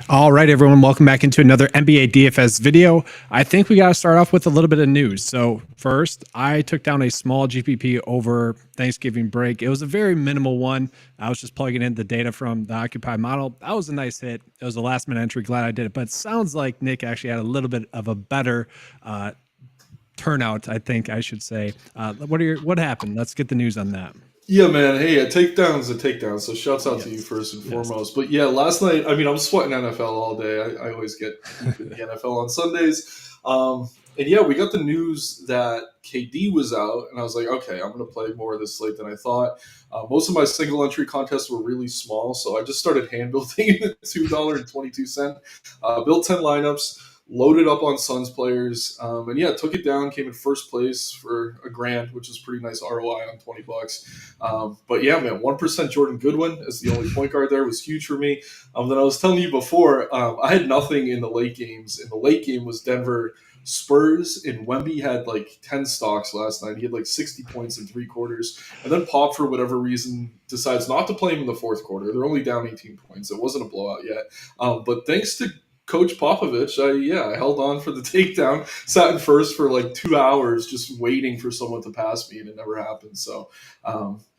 All right, everyone, welcome back into another NBA DFS video. I think we got to start off with a little bit of news. So first, I took down a small GPP over Thanksgiving break. It was a very minimal one. I was just plugging in the data from the Occupy model. That was a nice hit. It was a last minute entry. Glad I did it. But it sounds like Nick actually had a little bit of a better turnout, I think I should say. What happened? Let's get the news on that. Yeah, man. Hey, a takedown's a takedown. So shouts out to you first and Yes. foremost. But yeah, last night, I'm sweating NFL all day. I always get deep in the NFL on Sundays. And yeah, we got the news that KD was out, and I was like, okay, I'm going to play more of this slate than I thought. Most of my single entry contests were really small, so I just started hand building at $2.22. Built 10 lineups. Loaded up on Suns players, and yeah, took it down. Came in first place for $1,000, which is pretty nice ROI on $20. But yeah, man, 1% Jordan Goodwin as the only point guard there was huge for me. Then I was telling you before, I had nothing in the late games. And the late game was Denver Spurs, and Wemby had like 10 stocks last night. He had like 60 points in 3 quarters, and then Pop, for whatever reason, decides not to play him in the fourth quarter. They're only down 18 points. It wasn't a blowout yet, but thanks to Coach Popovich, I held on for the takedown, sat in first for like 2 hours just waiting for someone to pass me, and it never happened. So,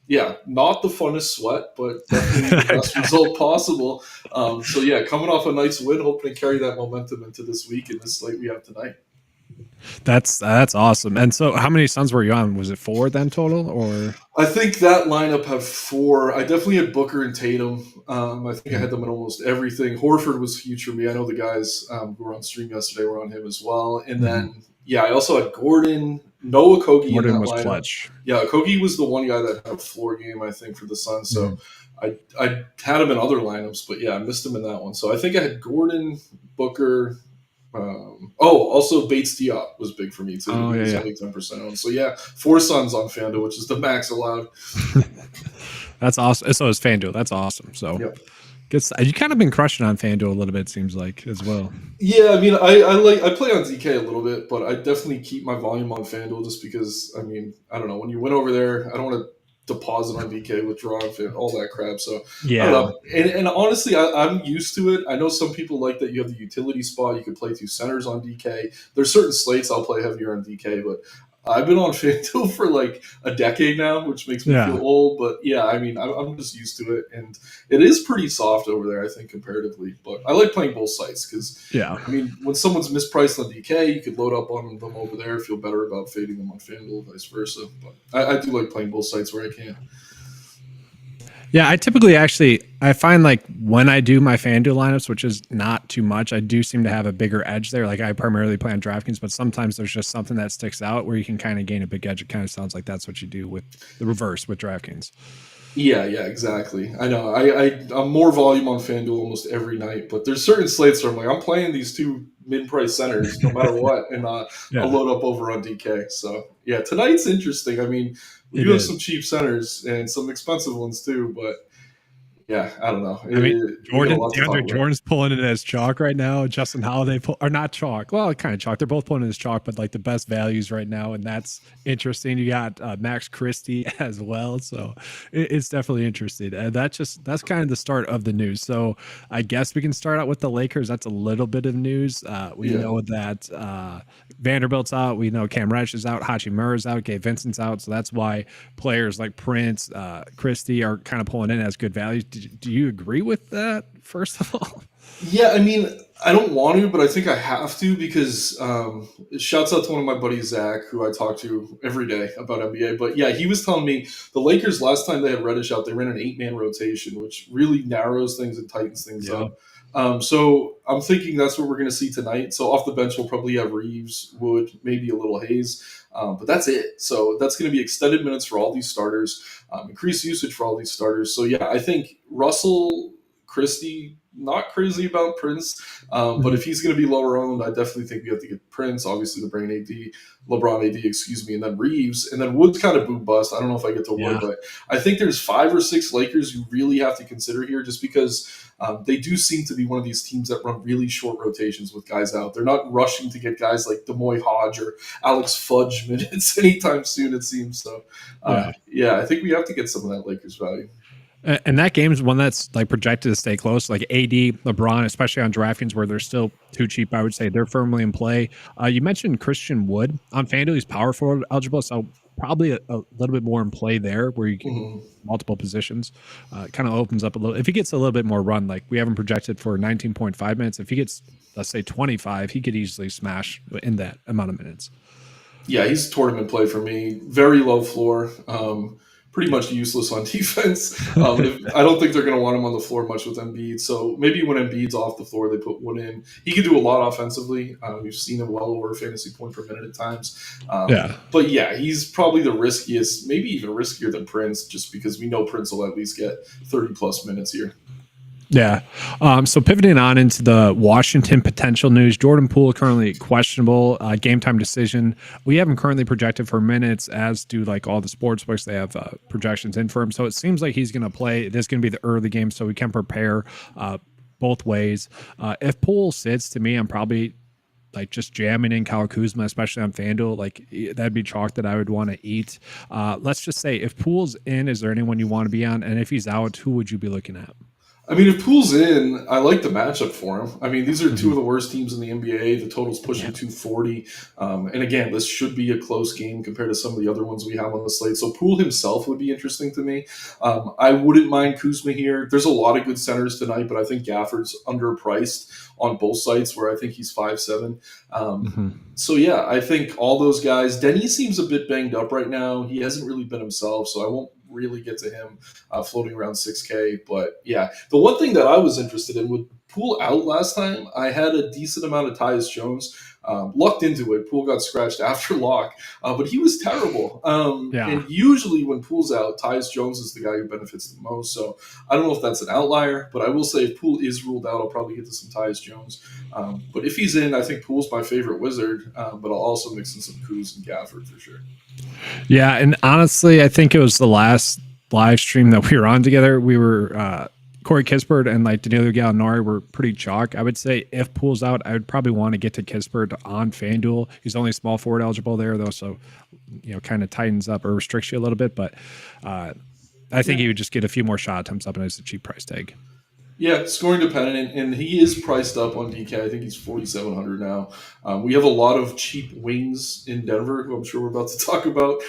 yeah, not the funnest sweat, but definitely the best result possible. So, yeah, coming off a nice win, hoping to carry that momentum into this week and this slate we have tonight. That's awesome. And so how many Suns were you on? Was it 4 then total, or? I think that lineup have 4. I definitely had Booker and Tatum. I think I had them in almost everything. Horford was huge for me. I know the guys who were on stream yesterday were on him as well. And then, yeah, I also had Gordon, Noah Okogie in that lineup. Clutch. Yeah, Okogie was the one guy that had a floor game, I think, for the Suns. So I had him in other lineups, but yeah, I missed him in that one. So I think I had Gordon, Booker. Also Bates Diop was big for me too. Oh, he was only 10% owned. So yeah, 4 Suns on FanDuel, which is the max allowed. That's awesome. So is FanDuel. That's awesome. So yep. You kind of been crushing on FanDuel a little bit, it seems like, as well. Yeah, I mean, I play on DK a little bit, but I definitely keep my volume on FanDuel just because, I mean, I don't know, when you went over there, I don't want to deposit on DK, withdraw on all that crap. So yeah, I don't know. And honestly, I'm used to it. I know some people like that you have the utility spot. You can play 2 centers on DK. There's certain slates I'll play heavier on DK, but I've been on FanDuel for like a decade now, which makes me feel old. But yeah, I mean, I'm just used to it, and it is pretty soft over there, I think, comparatively. But I like playing both sites because, I mean, when someone's mispriced on DK, you could load up on them over there, feel better about fading them on FanDuel, vice versa. But I do like playing both sites where I can. Yeah, I typically I find like when I do my FanDuel lineups, which is not too much, I do seem to have a bigger edge there. Like I primarily play on DraftKings, but sometimes there's just something that sticks out where you can kind of gain a big edge. It kind of sounds like that's what you do with the reverse with DraftKings. Yeah, exactly. I know. I'm more volume on FanDuel almost every night, but there's certain slates where I'm like, I'm playing these 2 mid-price centers no matter what, and I'll load up over on DK. So yeah, tonight's interesting. I mean, we do have some cheap centers and some expensive ones too, but yeah, I don't know. I mean, Jordan's pulling it as chalk right now. Justin Holiday or not chalk. Well, kind of chalk. They're both pulling it as chalk, but like the best values right now, and that's interesting. You got Max Christie as well, so it's definitely interesting. And that's kind of the start of the news. So I guess we can start out with the Lakers. That's a little bit of news. We know that Vanderbilt's out. We know Cam Reddish is out. Hachimura's out. Gabe Vincent's out. So that's why players like Prince, Christie are kind of pulling in as good values. Do you agree with that, first of all? Yeah, I mean, I don't want to, but I think I have to because shouts out to one of my buddies, Zach, who I talk to every day about NBA. But yeah, he was telling me the Lakers last time they had Reddish out, they ran an 8-man rotation, which really narrows things and tightens things up. So I'm thinking that's what we're going to see tonight. So off the bench, we'll probably have Reeves, Wood, maybe a little Hayes. But that's it. So that's going to be extended minutes for all these starters, increased usage for all these starters. So yeah, I think Russell, Christie, not crazy about Prince, but if he's going to be lower owned, I definitely think we have to get Prince, obviously LeBron AD, and then Reeves, and then Wood's kind of boom bust. I don't know if I get to Wood, but I think there's 5 or 6 Lakers you really have to consider here, just because they do seem to be one of these teams that run really short rotations with guys out. They're not rushing to get guys like Demoy Hodge or Alex Fudge minutes anytime soon, it seems. So, I think we have to get some of that Lakers value. And that game is one that's like projected to stay close. Like AD, LeBron, especially on DraftKings where they're still too cheap, I would say they're firmly in play. You mentioned Christian Wood on FanDuel. He's power forward eligible, so probably a little bit more in play there where you can multiple positions. Kind of opens up a little. If he gets a little bit more run, like we haven't projected for 19.5 minutes, if he gets, let's say 25, he could easily smash in that amount of minutes. Yeah, he's tournament play for me. Very low floor. Pretty much useless on defense. I don't think they're going to want him on the floor much with Embiid. So maybe when Embiid's off the floor, they put Wood in. He can do a lot offensively. We've seen him well over a fantasy point per minute at times. But yeah, he's probably the riskiest, maybe even riskier than Prince, just because we know Prince will at least get 30 plus minutes here. Yeah. So pivoting on into the Washington potential news, Jordan Poole currently questionable, game time decision. We have him currently projected for minutes, as do like all the sports books. They have projections in for him. So it seems like he's going to play. This is going to be the early game, so we can prepare both ways. If Poole sits, to me, I'm probably like just jamming in Kyle Kuzma, especially on FanDuel. Like that'd be chalk that I would want to eat. Let's just say if Poole's in, is there anyone you want to be on? And if he's out, who would you be looking at? I mean, if Poole's in, I like the matchup for him. I mean, these are two of the worst teams in the NBA. The total's pushing 240. And again, this should be a close game compared to some of the other ones we have on the slate. So Poole himself would be interesting to me. I wouldn't mind Kuzma here. There's a lot of good centers tonight, but I think Gafford's underpriced on both sites where I think he's 5'7". So yeah, I think all those guys. Denny seems a bit banged up right now. He hasn't really been himself, so I won't really get to him floating around 6K. But yeah, the one thing that I was interested in with Poole out last time, I had a decent amount of Tyus Jones. Lucked into it. Poole got scratched after lock, but he was terrible. And usually when Poole's out, Tyus Jones is the guy who benefits the most. So I don't know if that's an outlier, but I will say if Poole is ruled out, I'll probably get to some Tyus Jones. But if he's in, I think Poole's my favorite wizard, but I'll also mix in some Kuz and Gafford for sure. Yeah, and honestly, I think it was the last live stream that we were on together. We were Corey Kispert and like Danilo Gallinari were pretty chalk. I would say if Poole's out, I would probably want to get to Kispert on FanDuel. He's only small forward eligible there though, so kind of tightens up or restricts you a little bit. But I think he would just get a few more shot attempts up, and it's a cheap price tag. Yeah, scoring dependent, and he is priced up on DK. I think he's 4,700 now. We have a lot of cheap wings in Denver, who I'm sure we're about to talk about.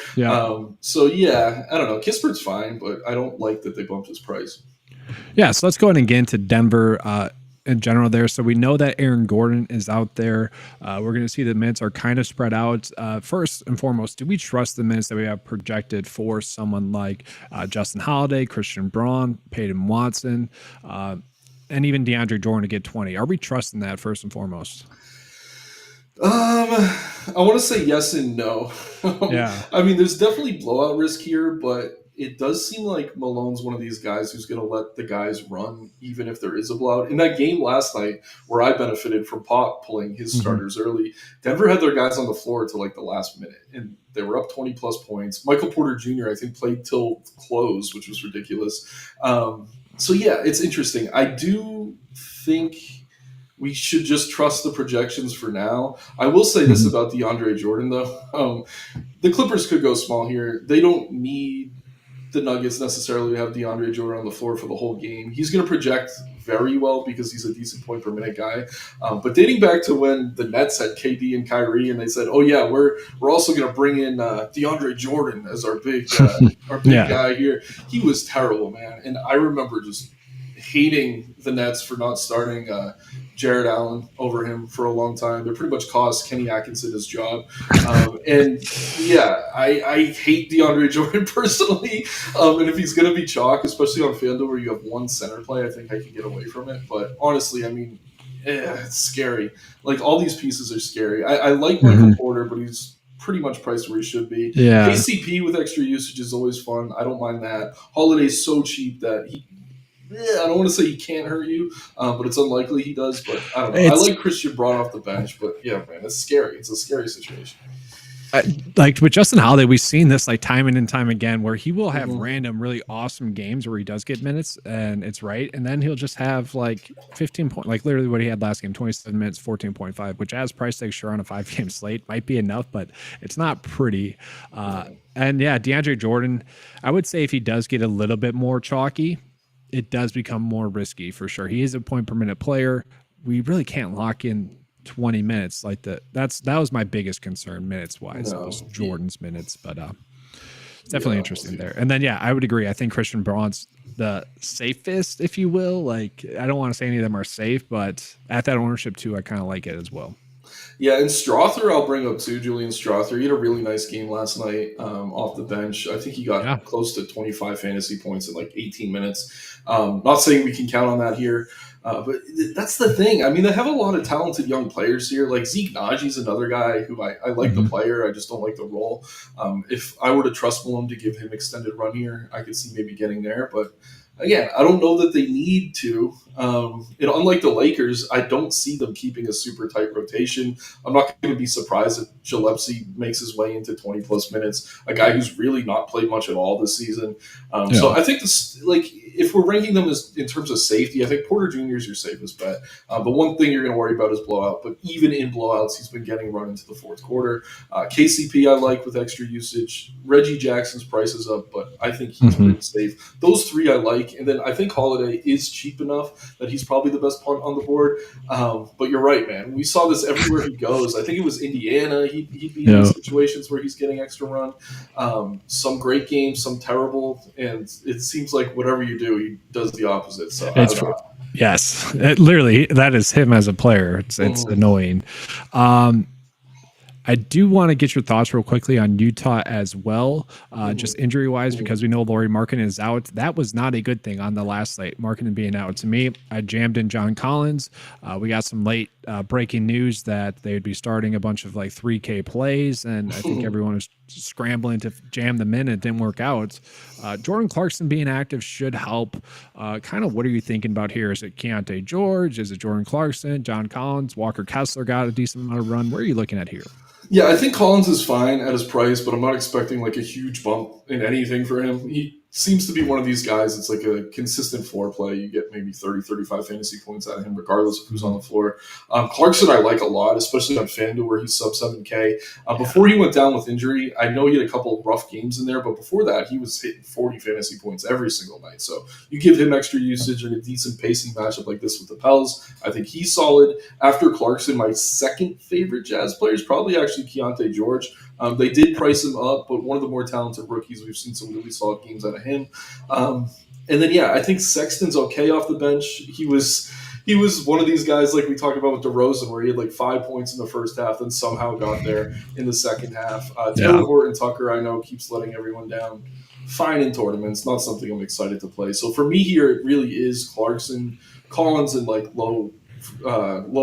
So yeah, I don't know. Kispert's fine, but I don't like that they bumped his price. Yeah, so let's go ahead and get into Denver in general there. So we know that Aaron Gordon is out there. We're going to see the minutes are kind of spread out. First and foremost, do we trust the minutes that we have projected for someone like Justin Holiday, Christian Braun, Peyton Watson, and even DeAndre Jordan to get 20? Are we trusting that first and foremost? I want to say yes and no. I mean, there's definitely blowout risk here, but it does seem like Malone's one of these guys who's going to let the guys run, even if there is a blowout. In that game last night, where I benefited from Pop pulling his starters early, Denver had their guys on the floor to like the last minute, and they were up 20 plus points. Michael Porter Jr., I think, played till close, which was ridiculous. So yeah, it's interesting. I do think we should just trust the projections for now. I will say this about DeAndre Jordan, though. The Clippers could go small here. They don't need the Nuggets necessarily to have DeAndre Jordan on the floor for the whole game. He's going to project very well because he's a decent point per minute guy. But dating back to when the Nets had KD and Kyrie, and they said, "Oh yeah, we're also going to bring in DeAndre Jordan as our big guy here," he was terrible, man. And I remember just hating the Nets for not starting Jared Allen over him for a long time. They pretty much cost Kenny Atkinson his job. And yeah, I hate DeAndre Jordan personally. And if he's going to be chalk, especially on FanDuel where you have one center play, I think I can get away from it. But honestly, I mean, it's scary. Like all these pieces are scary. I like Michael Porter, but he's pretty much priced where he should be. KCP with extra usage is always fun. I don't mind that. Holiday's so cheap that I don't want to say he can't hurt you, but it's unlikely he does. But I don't know. I like Christian Braun off the bench, but yeah, man, it's scary. It's a scary situation. Like with Justin Holiday, we've seen this like time and time again, where he will have random, really awesome games where he does get minutes and it's right, and then he'll just have like 15 points, like literally what he had last game, 27 minutes, 14.5, which as price tag sure on a 5-game slate might be enough, but it's not pretty. And yeah, DeAndre Jordan, I would say if he does get a little bit more chalky, it does become more risky for sure. He is a point per minute player. We really can't lock in 20 minutes like that. That was my biggest concern minutes wise. No. Was Jordan's minutes, but it's definitely interesting there. And then I would agree. I think Christian Braun's the safest, if you will. Like, I don't want to say any of them are safe, but at that ownership too, I kind of like it as well. Yeah, and Strother I'll bring up too, Julian Strother. He had a really nice game last night off the bench. I think he got close to 25 fantasy points in like 18 minutes. Not saying we can count on that here, but that's the thing. I mean, they have a lot of talented young players here. Like Zeke Najee's another guy who I like the player. I just don't like the role. If I were to trust Malone to give him extended run here, I could see maybe getting there. But again, I don't know that they need to. Unlike the Lakers, I don't see them keeping a super tight rotation. I'm not going to be surprised if Gillespie makes his way into 20-plus minutes, a guy who's really not played much at all this season. So I think this, if we're ranking them as in terms of safety, I think Porter Jr. is your safest bet. The one thing you're going to worry about is blowout, but even in blowouts, he's been getting run into the fourth quarter. KCP I like with extra usage. Reggie Jackson's price is up, but I think he's pretty safe. Those three I like, and then I think Holiday is cheap enough that he's probably the best punt on the board. But you're right, man. We saw this everywhere he goes. I think it was Indiana. He'd be in situations where he's getting extra run. Some great games, some terrible, and it seems like whatever you do, he does the opposite. So yes, literally, that is him as a player. It's annoying. I do want to get your thoughts real quickly on Utah as well, just injury-wise, because we know Lauri Markkanen is out. That was not a good thing on the last slate, Markkanen being out. To me, I jammed in John Collins. We got some late breaking news that they would be starting a bunch of like 3K plays, and I think everyone was scrambling to jam them in, and it didn't work out. Jordan Clarkson being active should help. Kind of what are you thinking about here? Is it Keontae George? Is it Jordan Clarkson? John Collins? Walker Kessler got a decent amount of run. Where are you looking at here? Yeah, I think Collins is fine at his price, but I'm not expecting like a huge bump in anything for him. He seems to be one of these guys. It's like a consistent floor play. You get maybe 30, 35 fantasy points out of him, regardless of who's on the floor. Clarkson I like a lot, especially on FanDuel where he's sub 7K. Before he went down with injury, I know he had a couple of rough games in there, but before that, he was hitting 40 fantasy points every single night. So you give him extra usage and a decent pacing matchup like this with the Pels. I think he's solid. After Clarkson, my second favorite Jazz player is probably actually Keontae George. They did price him up, but one of the more talented rookies. We've seen some really solid games out of him. And then, I think Sexton's okay off the bench. He was one of these guys like we talked about with DeRozan, where he had like 5 points in the first half and somehow got there in the second half. Taylor Horton-Tucker, I know, keeps letting everyone down. Fine in tournaments, not something I'm excited to play. So for me here, it really is Clarkson, Collins, and like low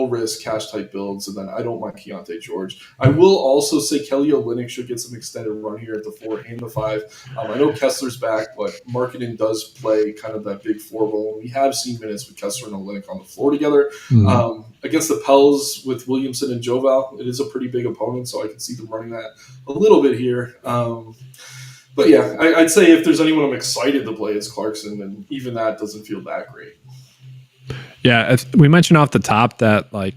risk cash type builds, and then I don't mind Keontae George. I will also say Kelly Olynyk should get some extended run here at the 4 and the 5. I know Kessler's back, but Markkanen does play kind of that big 4 role. We have seen minutes with Kessler and Olynyk on the floor together. Against the Pels with Williamson and Joval, it is a pretty big opponent, so I can see them running that a little bit here. But I'd say if there's anyone I'm excited to play, it's Clarkson, and even that doesn't feel that great. Yeah, we mentioned off the top that I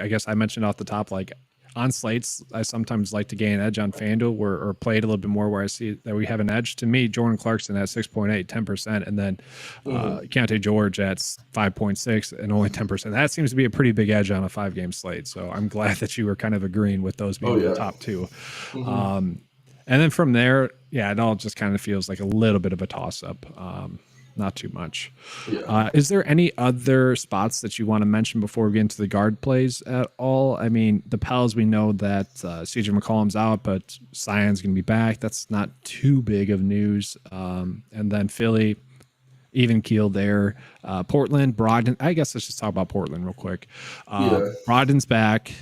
guess I mentioned off the top, like on slates, I sometimes like to gain an edge on FanDuel or play it a little bit more where I see that we have an edge. To me, Jordan Clarkson at 6.8, 10%, and then Keontae George at 5.6 and only 10%. That seems to be a pretty big edge on a 5-game slate. So I'm glad that you were kind of agreeing with those being the top two. And then from there, it all just kind of feels like a little bit of a toss-up. Not too much. Is there any other spots that you want to mention before we get into the guard plays at all? I mean, the Pels, we know that CJ McCollum's out, but Sion's going to be back. That's not too big of news. And then Philly, even keel there. Portland, Brogdon. I guess let's just talk about Portland real quick. Brogdon's back.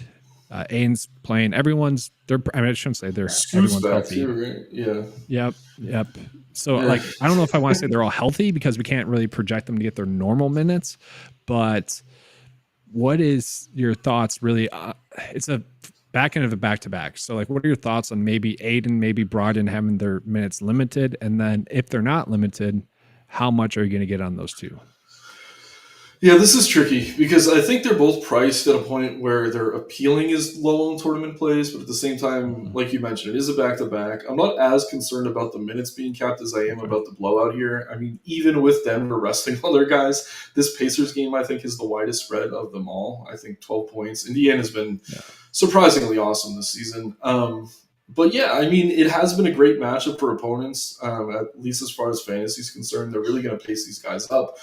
Aiden's playing. I shouldn't say everyone's healthy. Too, right? Yep. So, I don't know if I want to say they're all healthy because we can't really project them to get their normal minutes. But what is your thoughts? Really, it's a back end of a back-to-back. So, what are your thoughts on maybe Aiden, maybe Brogdon having their minutes limited, and then if they're not limited, how much are you going to get on those two? Yeah, this is tricky because I think they're both priced at a point where their appealing is low on tournament plays, but at the same time, Mhm. like you mentioned, it is a back to back. I'm not as concerned about the minutes being capped as I am Okay. about the blowout here. I mean, even with Denver resting all their guys, this Pacers game I think is the widest spread of them all. I think 12 points. Indiana's been Yeah. surprisingly awesome this season. But yeah, I mean, it has been a great matchup for opponents, at least as far as fantasy is concerned. They're really going to pace these guys up.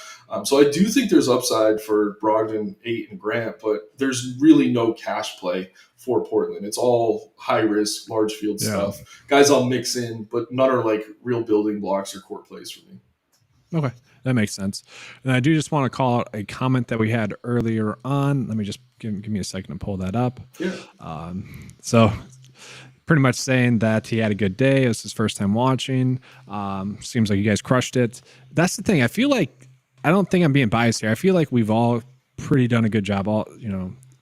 So I do think there's upside for Brogdon, 8, and Grant, but there's really no cash play for Portland. It's all high risk, large field Yeah. stuff. Guys I'll mix in, but none are like real building blocks or core plays for me. Okay. That makes sense. And I do just want to call out a comment that we had earlier on. Let me just give me a second to pull that up. Yeah. So pretty much saying that he had a good day. It was his first time watching. Seems like you guys crushed it. That's the thing. I feel like, I don't think I'm being biased here. I feel like we've all pretty done a good job, all,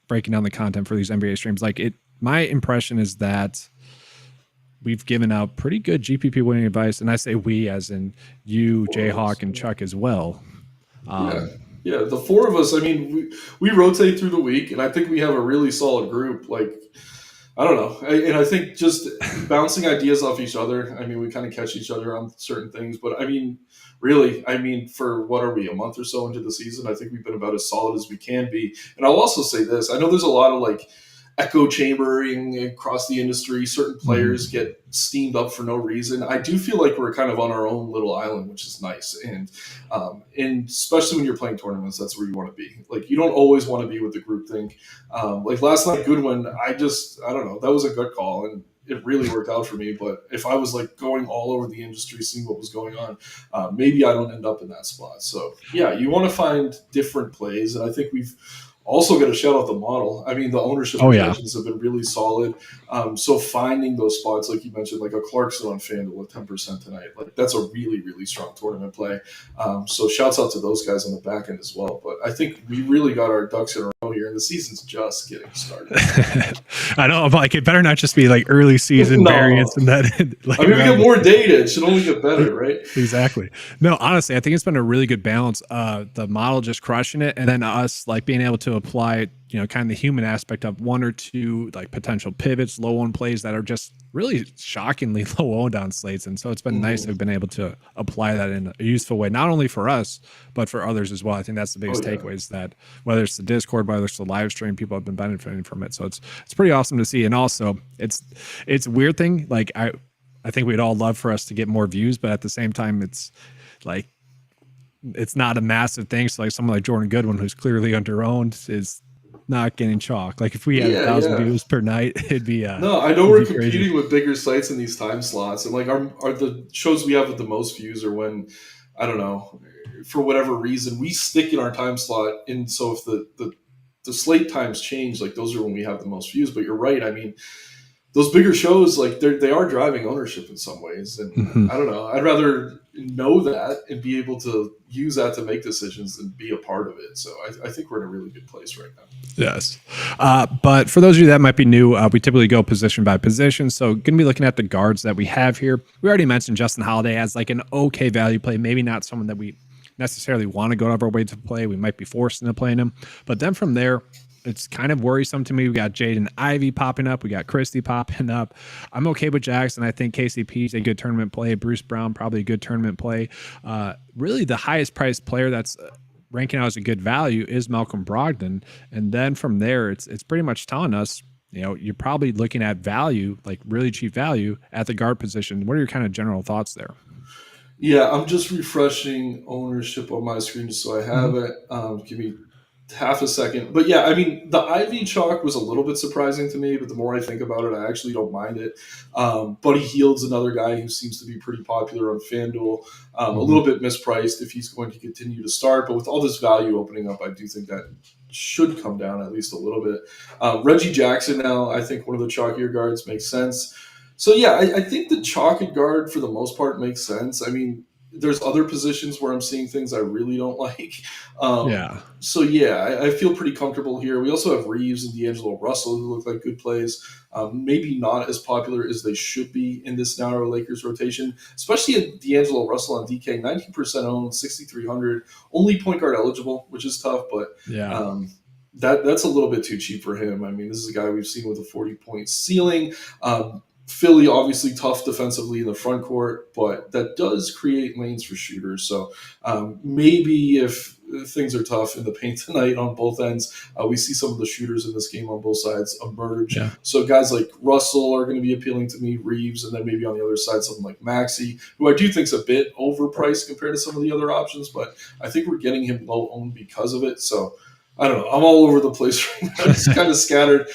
breaking down the content for these NBA streams. My impression is that we've given out pretty good GPP winning advice. And I say we as in you, Jayhawk, and Chuck as well. Yeah, the four of us, I mean, we rotate through the week, and I think we have a really solid group. Like, I don't know. And I think just bouncing ideas off each other, I mean, we kind of catch each other on certain things. But I mean, really, I mean, for what are we, a month or so into the season, I think we've been about as solid as we can be. And I'll also say this, I know there's a lot of like echo chambering across the industry. Certain players get steamed up for no reason. I do feel like we're kind of on our own little island, which is nice. And especially when you're playing tournaments, that's where you want to be. Like, you don't always want to be with the group think. Like last night, Goodwin, I don't know, that was a good call. And it really worked out for me. But if I was like going all over the industry, seeing what was going on, maybe I don't end up in that spot. So yeah, you want to find different plays. And I think we've also got to shout out the model. I mean, the ownership projections have been really solid. So finding those spots, like you mentioned, like a Clarkson on FanDuel at 10% tonight, like that's a really, really strong tournament play. So shouts out to those guys on the back end as well. But I think we really got our ducks in a row here, and the season's just getting started. I know, I'm like, it better not just be like early season variance and that. I mean, we get more data. It should only get better, right? Exactly. No, honestly, I think it's been a really good balance. The model just crushing it, and then us like being able to apply, kind of the human aspect of one or two like potential pivots, low owned plays that are just really shockingly low owned on slates. And so it's been nice to have been able to apply that in a useful way, not only for us, but for others as well. I think that's the biggest takeaway is that whether it's the Discord, whether it's the live stream, people have been benefiting from it. So it's pretty awesome to see. And also it's a weird thing. Like I think we'd all love for us to get more views, but at the same time, it's like, it's not a massive thing. So like someone like Jordan Goodwin, who's clearly underowned, is not getting chalk. Like if we had 1,000 views per night, it'd be no. I know we're competing crazy with bigger sites in these time slots, and like are the shows we have with the most views are when, I don't know, for whatever reason we stick in our time slot. And so if the slate times change, like those are when we have the most views. But you're right. I mean, those bigger shows, like they are driving ownership in some ways, and I don't know. I'd rather know that and be able to use that to make decisions than be a part of it. So I think we're in a really good place right now. Yes. But for those of you that might be new, we typically go position by position. So going to be looking at the guards that we have here. We already mentioned Justin Holiday as like an okay value play, maybe not someone that we necessarily want to go out of our way to play. We might be forced into playing him. But then from there, it's kind of worrisome to me. We got Jaden Ivey popping up. We got Christie popping up. I'm okay with Jackson. I think KCP is a good tournament play. Bruce Brown, probably a good tournament play. Really the highest priced player that's ranking out as a good value is Malcolm Brogdon. And then from there, it's pretty much telling us, you're probably looking at value, like really cheap value at the guard position. What are your kind of general thoughts there? Yeah, I'm just refreshing ownership on my screen just so I have it. Give me half a second. But yeah, I mean, the Ivy chalk was a little bit surprising to me, but the more I think about it, I actually don't mind it. Buddy Hield's another guy who seems to be pretty popular on FanDuel. A little bit mispriced if he's going to continue to start, but with all this value opening up, I do think that should come down at least a little bit. Reggie Jackson now, I think one of the chalkier guards makes sense. So yeah, I think the chalk at guard for the most part makes sense. I mean, there's other positions where I'm seeing things I really don't like. Yeah. So yeah, I feel pretty comfortable here. We also have Reeves and D'Angelo Russell who look like good plays. Maybe not as popular as they should be in this narrow Lakers rotation, especially at D'Angelo Russell on DK, 19% owned, 6,300, only point guard eligible, which is tough, but Yeah. that's a little bit too cheap for him. I mean, this is a guy we've seen with a 40-point ceiling. Philly, obviously tough defensively in the front court, but that does create lanes for shooters. So maybe if things are tough in the paint tonight on both ends, we see some of the shooters in this game on both sides emerge. Yeah. So guys like Russell are going to be appealing to me, Reeves, and then maybe on the other side, something like Maxey, who I do think is a bit overpriced compared to some of the other options, but I think we're getting him low owned because of it. So I don't know. I'm all over the place right now. It's kind of scattered.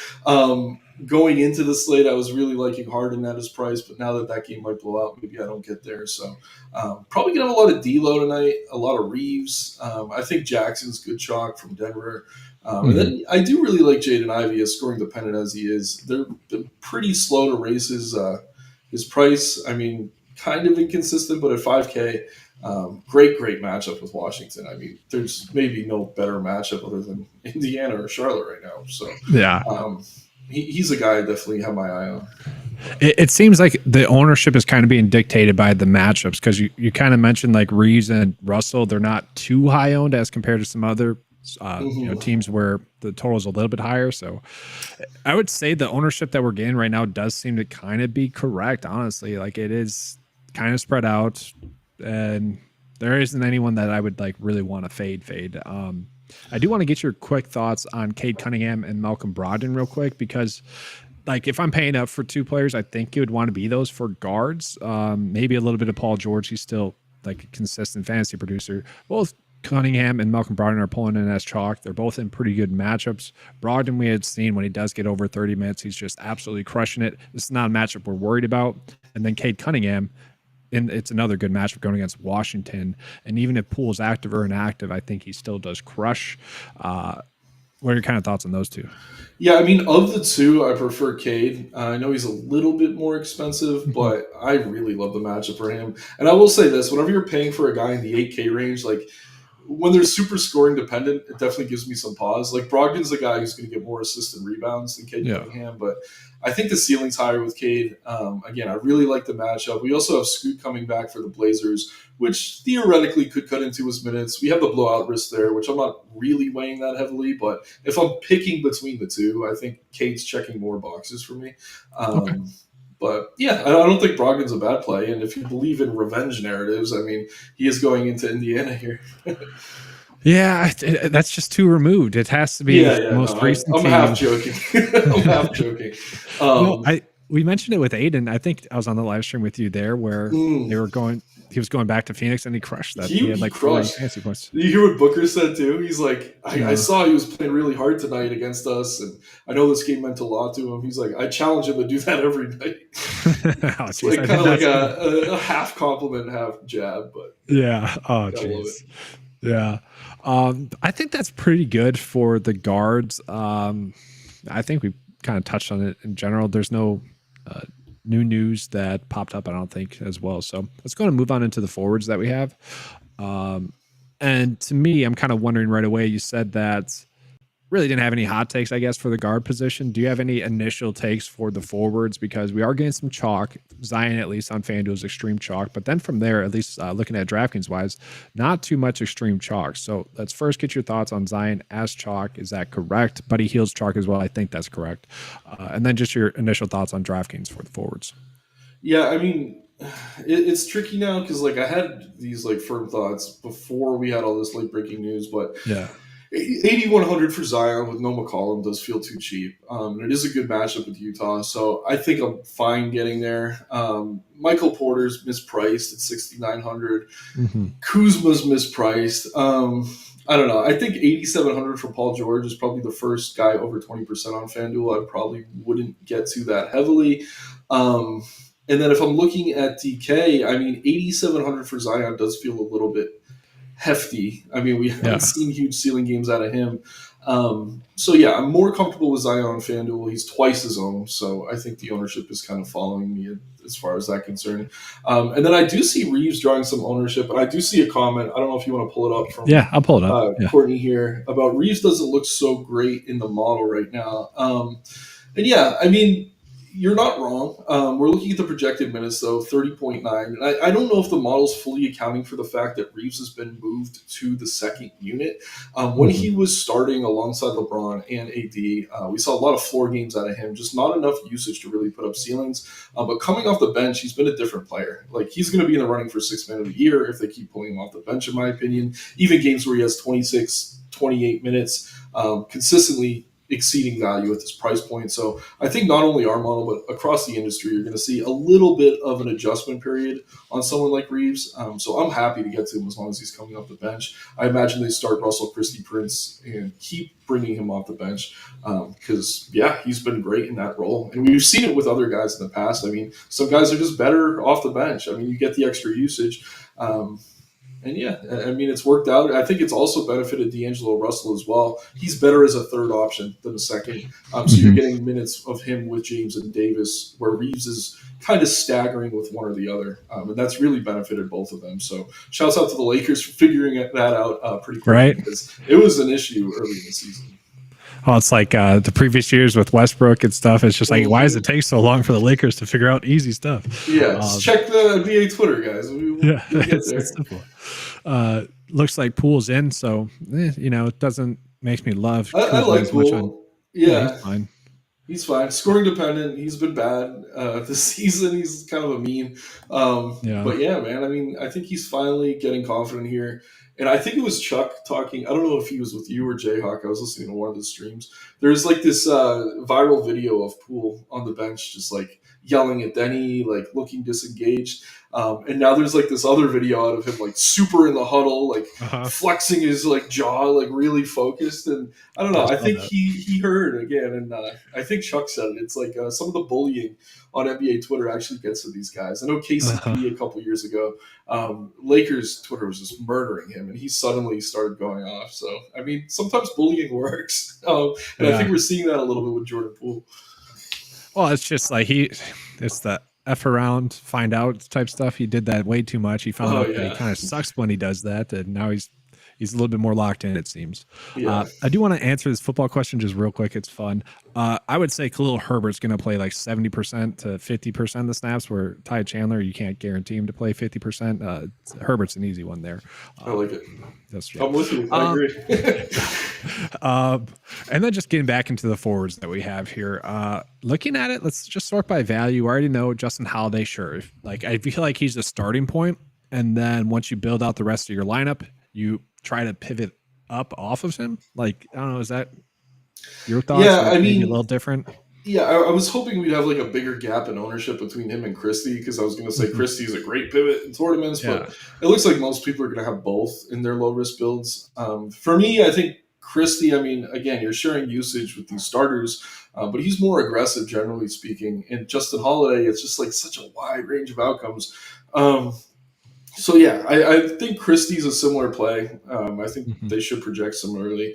Going into the slate, I was really liking Harden at his price, but now that game might blow out, maybe I don't get there. So probably going to have a lot of D'Lo tonight, a lot of Reeves. I think Jackson's good chalk from Denver. And then I do really like Jaden Ivey as scoring dependent as he is. They're pretty slow to raise his price. I mean, kind of inconsistent, but at 5K, great matchup with Washington. I mean, there's maybe no better matchup other than Indiana or Charlotte right now. So Yeah. He's a guy I definitely have my eye on. It seems like the ownership is kind of being dictated by the matchups because you kind of mentioned like Reeves and Russell. They're not too high owned as compared to some other teams where the total is a little bit higher. So I would say the ownership that we're getting right now does seem to kind of be correct, honestly. Like it is kind of spread out and there isn't anyone that I would like really want to fade. I do want to get your quick thoughts on Cade Cunningham and Malcolm Brogdon real quick because like if I'm paying up for two players, I think you would want to be those for guards. Maybe a little bit of Paul George. He's still like a consistent fantasy producer. Both Cunningham and Malcolm Brogdon are pulling in as chalk. They're both in pretty good matchups. Brogdon, we had seen when he does get over 30 minutes, he's just absolutely crushing it. This is not a matchup we're worried about. And then Cade Cunningham, and it's another good matchup going against Washington. And even if Poole's active or inactive, I think he still does crush. What are your kind of thoughts on those two? Yeah, I mean, of the two, I prefer Cade. I know he's a little bit more expensive, but I really love the matchup for him. And I will say this, whenever you're paying for a guy in the 8K range, like when they're super scoring dependent, it definitely gives me some pause. Like Brogdon's the guy who's going to get more assists and rebounds than Cade Cunningham, but I think the ceiling's higher with Cade. Again, I really like the matchup. We also have Scoot coming back for the Blazers, which theoretically could cut into his minutes. We have the blowout risk there, which I'm not really weighing that heavily, but if I'm picking between the two, I think Cade's checking more boxes for me. Okay. But yeah, I don't think Brogdon's a bad play. And if you believe in revenge narratives, I mean, he is going into Indiana here. Yeah, that's just too removed. It has to be the most recent I'm team. half joking. I'm half joking. We mentioned it with Aiden. I think I was on the live stream with you there where he was going back to Phoenix and he crushed that. He had like 40 fantasy points. You hear what Booker said too? He's like, I saw he was playing really hard tonight against us, and I know this game meant a lot to him. He's like, I challenge him to do that every night. It's like kind of like a half compliment, half jab, but yeah. Oh, jeez. Yeah. I think that's pretty good for the guards. I think we kind of touched on it in general. There's no new news that popped up, I don't think, as well. So let's go and move on into the forwards that we have. And to me, I'm kind of wondering right away, you said that really didn't have any hot takes, I guess, for the guard position. Do you have any initial takes for the forwards? Because we are getting some chalk. Zion, at least on FanDuel, is extreme chalk. But then from there, at least looking at DraftKings wise, not too much extreme chalk. So let's first get your thoughts on Zion as chalk. Is that correct? Buddy Hield's chalk as well. I think that's correct. And then just your initial thoughts on DraftKings for the forwards. Yeah, I mean, it's tricky now because like I had these like firm thoughts before we had all this late breaking news, but yeah. 8,100 for Zion with no McCollum does feel too cheap. And it is a good matchup with Utah, so I think I'm fine getting there. Michael Porter's mispriced at 6,900. Kuzma's mispriced. I don't know. I think 8,700 for Paul George is probably the first guy over 20% on FanDuel. I probably wouldn't get to that heavily. And then if I'm looking at DK, I mean, 8,700 for Zion does feel a little bit hefty. I mean, we haven't seen huge ceiling games out of him. So yeah, I'm more comfortable with Zion on FanDuel. He's twice his own, so I think the ownership is kind of following me as far as that concerned. And then I do see Reeves drawing some ownership, and I do see a comment. I don't know if you want to pull it up from I'll pull it up. Courtney here about Reeves doesn't look so great in the model right now. And yeah, I mean, you're not wrong. We're looking at the projected minutes, though, 30.9. And I don't know if the model's fully accounting for the fact that Reeves has been moved to the second unit. When he was starting alongside LeBron and AD, we saw a lot of floor games out of him, just not enough usage to really put up ceilings. But coming off the bench, he's been a different player. Like, he's going to be in the running for Sixth Man of the Year if they keep pulling him off the bench, in my opinion. Even games where he has 26, 28 minutes, consistently exceeding value at this price point. So I think not only our model, but across the industry, you're going to see a little bit of an adjustment period on someone like Reeves. So I'm happy to get to him as long as he's coming off the bench. I imagine they start Russell Christie Prince and keep bringing him off the bench because, he's been great in that role. And we've seen it with other guys in the past. I mean, some guys are just better off the bench. I mean, you get the extra usage. And I mean, it's worked out. I think it's also benefited D'Angelo Russell as well. He's better as a third option than a second. So you're getting minutes of him with James and Davis, where Reeves is kind of staggering with one or the other. And that's really benefited both of them. So shouts out to the Lakers for figuring that out pretty quickly, right? Because it was an issue early in the season. Well, it's like the previous years with Westbrook and stuff. It's just like, why does it take so long for the Lakers to figure out easy stuff? Yeah, check the NBA Twitter, guys. It's simple. Looks like Poole's in, so it doesn't make me love. I like Poole. He's fine. He's fine. Scoring dependent. He's been bad this season. He's kind of a meme. But yeah, man. I mean, I think he's finally getting confident here. And I think it was Chuck talking. I don't know if he was with you or Jayhawk. I was listening to one of the streams. There's like this viral video of Poole on the bench, just like yelling at Denny, like looking disengaged. And now there's like this other video out of him like super in the huddle, like flexing his like jaw, like really focused. And I don't know. I think he heard again, and I think Chuck said it. It's like some of the bullying on NBA Twitter actually gets to these guys. I know KCP a couple years ago, Lakers Twitter was just murdering him, and he suddenly started going off. So I mean, sometimes bullying works, and I think we're seeing that a little bit with Jordan Poole. Well, it's just like it's the F around, find out type stuff. He did that way too much. He found out that he kind of sucks when he does that, and now he's a little bit more locked in, it seems. I do want to answer this football question just real quick. It's fun. I would say Khalil Herbert's going to play like 70% to 50% of the snaps, where Ty Chandler, you can't guarantee him to play 50%. Herbert's an easy one there. I like it. I'm with you. I agree. And then just getting back into the forwards that we have here. Looking at it, let's just sort by value. I already know Justin Holiday, sure. Like, I feel like he's a starting point, and then once you build out the rest of your lineup, you try to pivot up off of him. Like, I don't know, is that your thoughts? Yeah, I mean, a little different. Yeah, I was hoping we'd have like a bigger gap in ownership between him and Christie, because I was going to say Christie's a great pivot in tournaments, but it looks like most people are going to have both in their low risk builds. For me, I think Christie, I mean, again, you're sharing usage with these starters, but he's more aggressive, generally speaking. And Justin Holiday, it's just like such a wide range of outcomes. So yeah, I think Christie's a similar play. I think they should project similarly.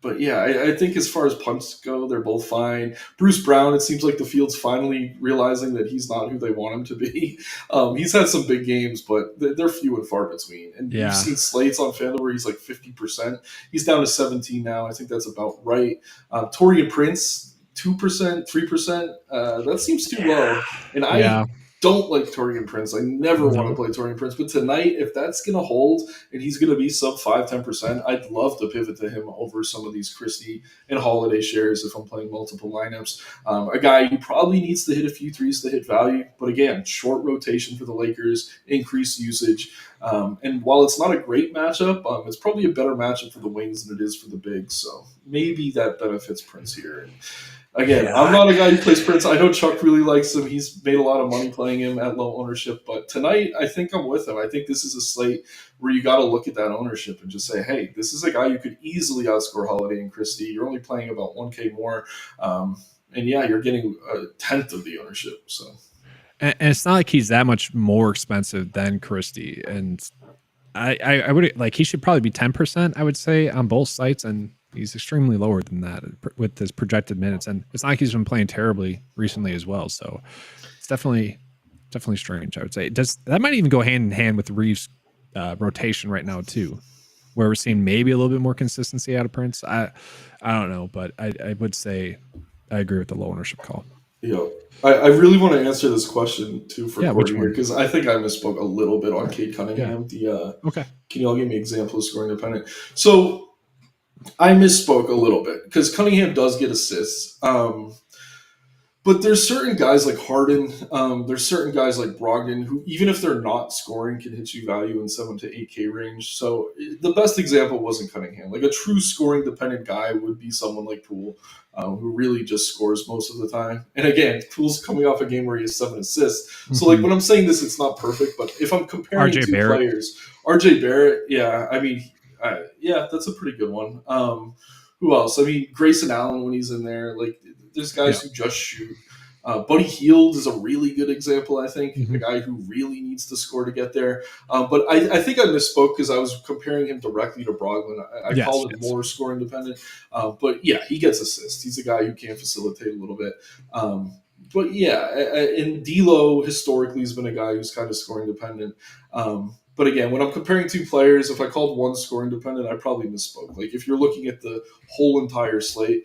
But yeah, I think as far as punts go, they're both fine. Bruce Brown, it seems like the field's finally realizing that he's not who they want him to be. He's had some big games, but they're few and far between. And you've seen slates on FanDuel where he's like 50%. He's down to 17 now. I think that's about right. Torian Prince, 2%, 3%. That seems too low. And I don't like Torian Prince. I never want to play Torian Prince. But tonight, if that's going to hold and he's going to be sub 5-10%, I'd love to pivot to him over some of these Christie and Holiday shares if I'm playing multiple lineups. A guy who probably needs to hit a few threes to hit value. But again, short rotation for the Lakers, increased usage. And while it's not a great matchup, it's probably a better matchup for the wings than it is for the bigs. So maybe that benefits Prince here. And again, I'm not a guy who plays Prince. I know Chuck really likes him. He's made a lot of money playing him at low ownership. But tonight, I think I'm with him. I think this is a slate where you got to look at that ownership and just say, hey, this is a guy you could easily outscore Holiday and Christie. You're only playing about 1K more. And yeah, you're getting a tenth of the ownership. So, and it's not like he's that much more expensive than Christie. And I would like he should probably be 10%, I would say, on both sites, and he's extremely lower than that with his projected minutes. And it's not like he's been playing terribly recently as well. So it's definitely strange, I would say. That might even go hand in hand with Reeves' rotation right now too, where we're seeing maybe a little bit more consistency out of Prince. I don't know, but I would say I agree with the low ownership call. Yeah. I really want to answer this question too for which Cordy here, one? because I think I misspoke a little bit on Cade Cunningham. Okay. Can you all give me an example of scoring dependent? So I misspoke a little bit because Cunningham does get assists. But there's certain guys like Harden, there's certain guys like Brogdon who, even if they're not scoring, can hit you value in 7 to 8K range. So the best example wasn't Cunningham. Like a true scoring dependent guy would be someone like Poole, who really just scores most of the time. And again, Poole's coming off a game where he has 7 assists. So like when I'm saying this, it's not perfect. But if I'm comparing RJ two Barrett. players, RJ Barrett, yeah, I mean, yeah, that's a pretty good one. Who else? I mean, Grayson Allen when he's in there, like. There's guys who just shoot. Buddy Hield is a really good example, I think, a guy who really needs to score to get there. But I think I misspoke because I was comparing him directly to Brogdon. I called it more scoring dependent. But yeah, he gets assists. He's a guy who can facilitate a little bit. But yeah, and D'Lo historically has been a guy who's kind of scoring dependent. But again, when I'm comparing two players, if I called one scoring dependent, I probably misspoke. Like if you're looking at the whole entire slate,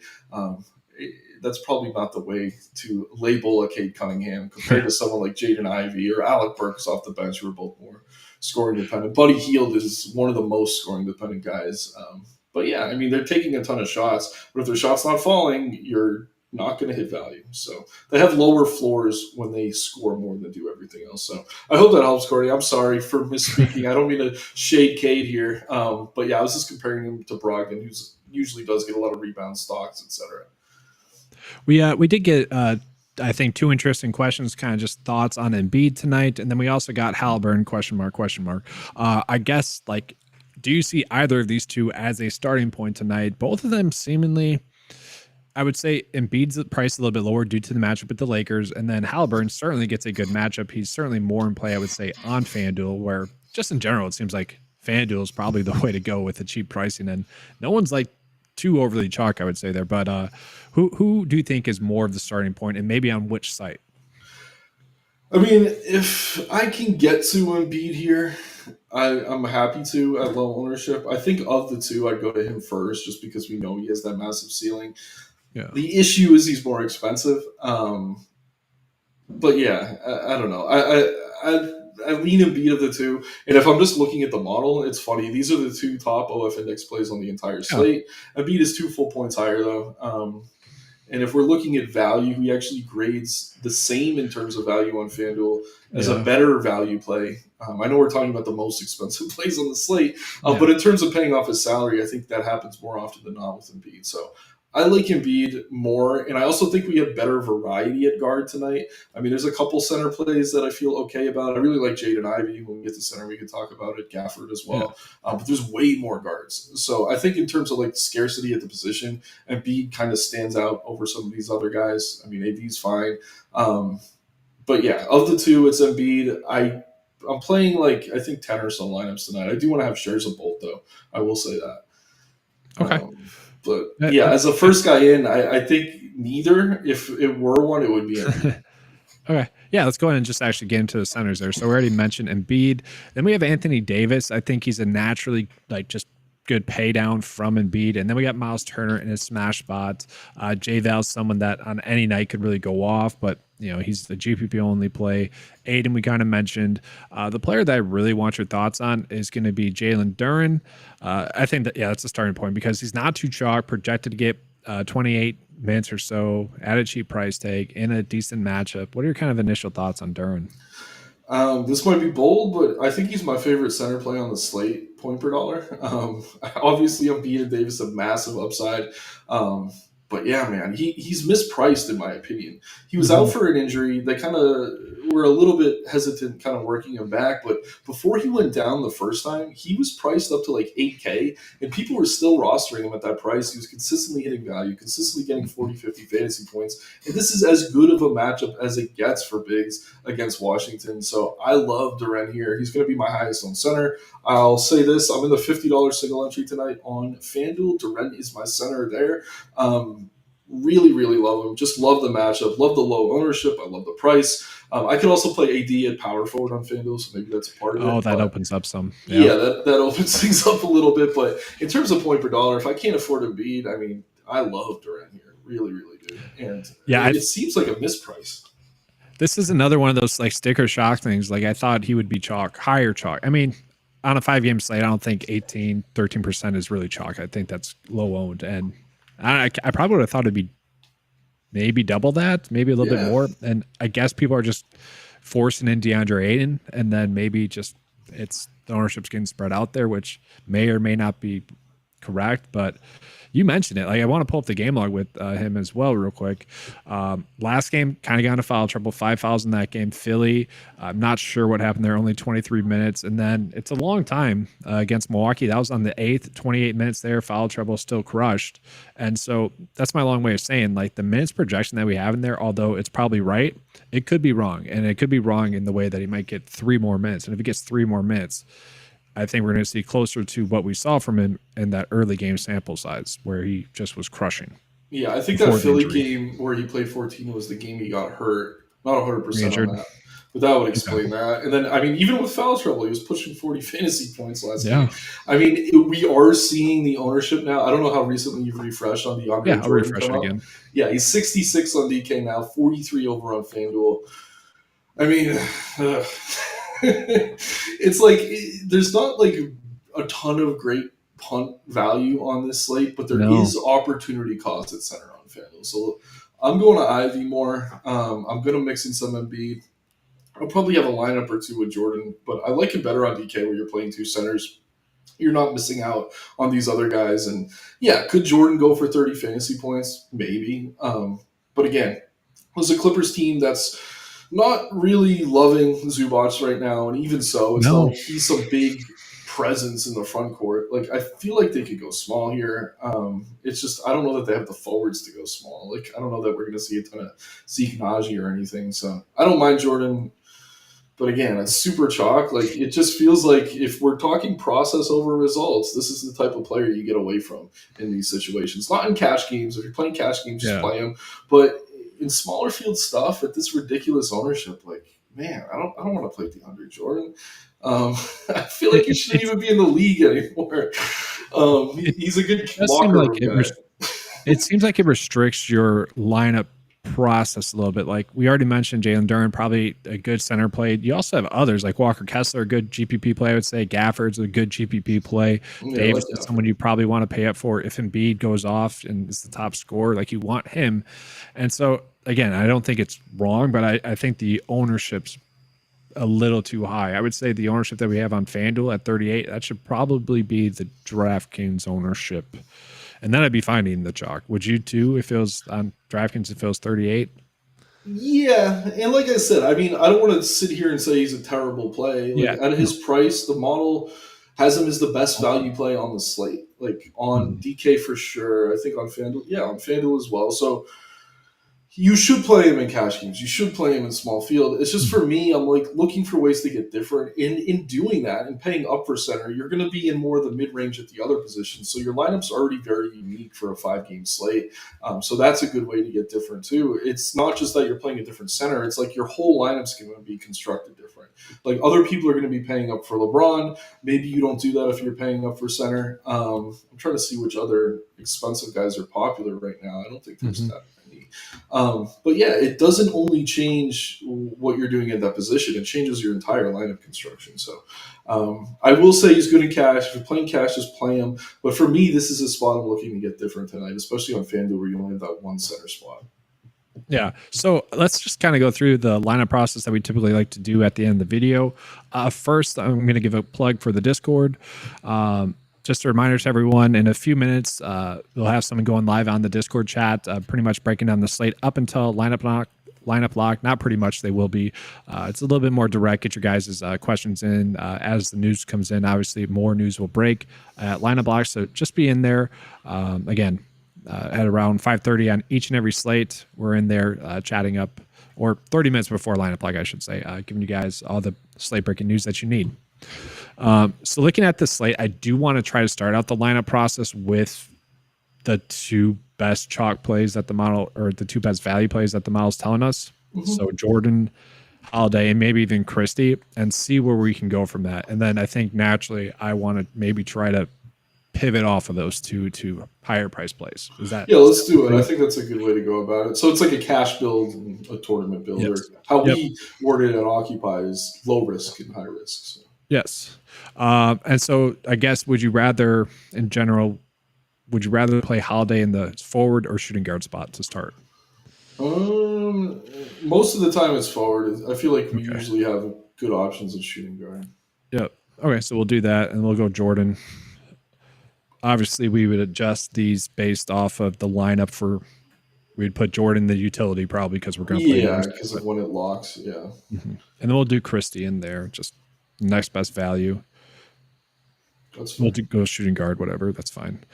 that's probably not the way to label a Cade Cunningham compared to someone like Jaden Ivey or Alec Burks off the bench, who are both more scoring dependent. Buddy Hield is one of the most scoring dependent guys. But yeah, I mean, they're taking a ton of shots, but if their shot's not falling, you're not going to hit value. So they have lower floors when they score more than do everything else. So I hope that helps, Corey. I'm sorry for misspeaking. I don't mean to shade Cade here. But yeah, I was just comparing him to Brogdon, who usually does get a lot of rebound stocks, etc. We did get I think 2 interesting questions, kind of just thoughts on Embiid tonight, and then we also got Halliburton ? I guess, like, do you see either of these two as a starting point tonight? Both of them seemingly, I would say Embiid's price a little bit lower due to the matchup with the Lakers, and then Halliburton certainly gets a good matchup. He's certainly more in play, I would say, on FanDuel, where just in general it seems like FanDuel is probably the way to go with the cheap pricing, and no one's like too overly chalk, I would say there. But who do you think is more of the starting point, and maybe on which site? I mean, if I can get to Embiid here, I'm happy to at low ownership. I think of the two, I'd go to him first just because we know he has that massive ceiling. Yeah. The issue is he's more expensive. But yeah, I don't know. I lean Embiid of the two. And if I'm just looking at the model, it's funny. These are the two top OF index plays on the entire slate. Embiid is 2 full points higher, though. And if we're looking at value, he actually grades the same in terms of value on FanDuel as a better value play. I know we're talking about the most expensive plays on the slate, but in terms of paying off his salary, I think that happens more often than not with Embiid. So I like Embiid more, and I also think we have better variety at guard tonight. I mean, there's a couple center plays that I feel okay about. I really like Jaden Ivey. When we get to center, we can talk about it. Gafford as well. But there's way more guards. So I think in terms of like scarcity at the position, Embiid kind of stands out over some of these other guys. I mean, AD's fine. But yeah, of the two, it's Embiid. I'm playing like, I think 10 or so lineups tonight. I do want to have shares of both, though. I will say that. Okay. But yeah, as a first guy in, I think neither. If it were one, it would be Embiid. Okay. Yeah, let's go ahead and just actually get into the centers there. So we already mentioned Embiid. Then we have Anthony Davis. I think he's a naturally, like, just good pay down from Embiid. And then we got Miles Turner in his smash spot. J Val's someone that on any night could really go off, but you know, he's the GPP only play. Aiden, we kind of mentioned. The player that I really want your thoughts on is going to be Jalen Duren. I think that, that's a starting point because he's not too chalk, projected to get 28 minutes or so at a cheap price tag in a decent matchup. What are your kind of initial thoughts on Duren? This might be bold, but I think he's my favorite center play on the slate, point per dollar. Obviously, Embiid and Davis have massive upside. But yeah, man, he's mispriced in my opinion. He was out for an injury. They kind of were a little bit hesitant kind of working him back. But before he went down the first time, he was priced up to like 8K, and people were still rostering him at that price. He was consistently hitting value, consistently getting 40, 50 fantasy points. And this is as good of a matchup as it gets for bigs against Washington. So I love Duren here. He's going to be my highest on center. I'll say this. I'm in the $50 single entry tonight on FanDuel. Duren is my center there. Really, really love him. Just love the matchup. Love the low ownership. I love the price. I could also play AD at power forward on FanDuel, so maybe that's a part of it. Oh, that opens up some. Yeah, that opens things up a little bit. But in terms of point per dollar, if I can't afford Embiid, I mean, I love Durant here. Really, really do. And it seems like a misprice. This is another one of those like sticker shock things. Like I thought he would be chalk, higher chalk. I mean, on a 5-game slate, I don't think 13% is really chalk. I think that's low owned. And I probably would have thought it'd be maybe double that, maybe a little bit more. And I guess people are just forcing in DeAndre Ayton, and then maybe just it's the ownership's getting spread out there, which may or may not be correct. But you mentioned it. Like I want to pull up the game log with him as well real quick. Last game, kind of got into foul trouble, 5 fouls in that game. Philly, I'm not sure what happened there, only 23 minutes. And then it's a long time against Milwaukee. That was on the 8th, 28 minutes there, foul trouble, still crushed. And so that's my long way of saying, like the minutes projection that we have in there, although it's probably right, it could be wrong. And it could be wrong in the way that he might get 3 more minutes. And if he gets 3 more minutes, I think we're going to see closer to what we saw from him in that early game sample size where he just was crushing. Yeah, I think that Philly game where he played 14 was the game he got hurt. Not 100% on that, but that would explain that. And then, I mean, even with foul trouble, he was pushing 40 fantasy points last game. I mean, we are seeing the ownership now. I don't know how recently you've refreshed on the Andre Jordan. I'll refresh it again. Yeah, he's 66 on DK now, 43 over on FanDuel. I mean, it's like there's not like a ton of great punt value on this slate, but there is opportunity cost at center on FanDuel. So I'm going to Ivy more. I'm going to mix in some Embiid. I'll probably have a lineup or two with Jordan, but I like it better on DK where you're playing 2 centers. You're not missing out on these other guys. And yeah, could Jordan go for 30 fantasy points? Maybe. But again, there's a Clippers team that's not really loving Zubac right now, and even so, it's not like he's some big presence in the front court. Like I feel like they could go small here. It's just I don't know that they have the forwards to go small. Like I don't know that we're going to see a ton of Zeke Naji or anything. So I don't mind Jordan, but again, it's super chalk. Like it just feels like if we're talking process over results, this is the type of player you get away from in these situations. Not in cash games. If you're playing cash games, just play him. But in smaller field stuff at this ridiculous ownership, like man, I don't want to play DeAndre Jordan. I feel like he shouldn't even be in the league anymore. He's a good locker room guy. It seems like it restricts your lineup process a little bit. Like we already mentioned, Jalen Duren, probably a good center play. You also have others like Walker Kessler, a good GPP play, I would say. Gafford's a good GPP play. Davis is someone you probably want to pay up for if Embiid goes off and is the top scorer. Like you want him. And so, again, I don't think it's wrong, but I think the ownership's a little too high. I would say the ownership that we have on FanDuel at 38, that should probably be the DraftKings ownership. And then I'd be finding the chalk. Would you too if it was on DraftKings, if it was 38? Yeah, and like I said, I mean, I don't want to sit here and say he's a terrible play. Like, at his price, the model has him as the best value play on the slate. Like on DK for sure. I think on FanDuel, on FanDuel as well. So you should play him in cash games. You should play him in small field. It's just for me, I'm like looking for ways to get different. In doing that and paying up for center, you're going to be in more of the mid-range at the other positions. So your lineup's already very unique for a 5-game slate. So that's a good way to get different too. It's not just that you're playing a different center. It's like your whole lineup's going to be constructed different. Like other people are going to be paying up for LeBron. Maybe you don't do that if you're paying up for center. I'm trying to see which other expensive guys are popular right now. I don't think there's that. But yeah, it doesn't only change what you're doing at that position. It changes your entire lineup construction. So I will say he's good in cash. If you're playing cash, just play him. But for me, this is a spot I'm looking to get different tonight, especially on FanDuel where you only have that one center spot. Yeah. So let's just kind of go through the lineup process that we typically like to do at the end of the video. First, I'm going to give a plug for the Discord. just a reminder to everyone, in a few minutes, we'll have someone going live on the Discord chat, pretty much breaking down the slate up until lineup lock. Not pretty much, they will be. It's a little bit more direct. Get your guys' questions in as the news comes in. Obviously, more news will break at lineup lock, so just be in there. Again, at around 5:30 on each and every slate, we're in there chatting up, or 30 minutes before lineup lock, I should say, giving you guys all the slate breaking news that you need. So looking at the slate, I do want to try to start out the lineup process with the two best chalk plays that the model, or the two best value plays that the model's telling us. So Jordan, Holiday, and maybe even Christie, and see where we can go from that. And then I think naturally I want to maybe try to pivot off of those two to higher price plays. Is that? Yeah, let's do it. I think that's a good way to go about it. So it's like a cash build and a tournament build. Yes. Or how we worded it at Occupy is low risk and high risk. So. Yes. And so I guess, would you rather, in general, play Holiday in the forward or shooting guard spot to start? Most of the time it's forward. I feel like we usually have good options at shooting guard. Yep. Okay, so we'll do that, and we'll go Jordan. Obviously, we would adjust these based off of the lineup for. We'd put Jordan in the utility probably because we're going to play. Yeah, because of when it locks. Yeah. Mm-hmm. And then we'll do Christie in there, just next best value. We'll go shooting guard, whatever. That's fine.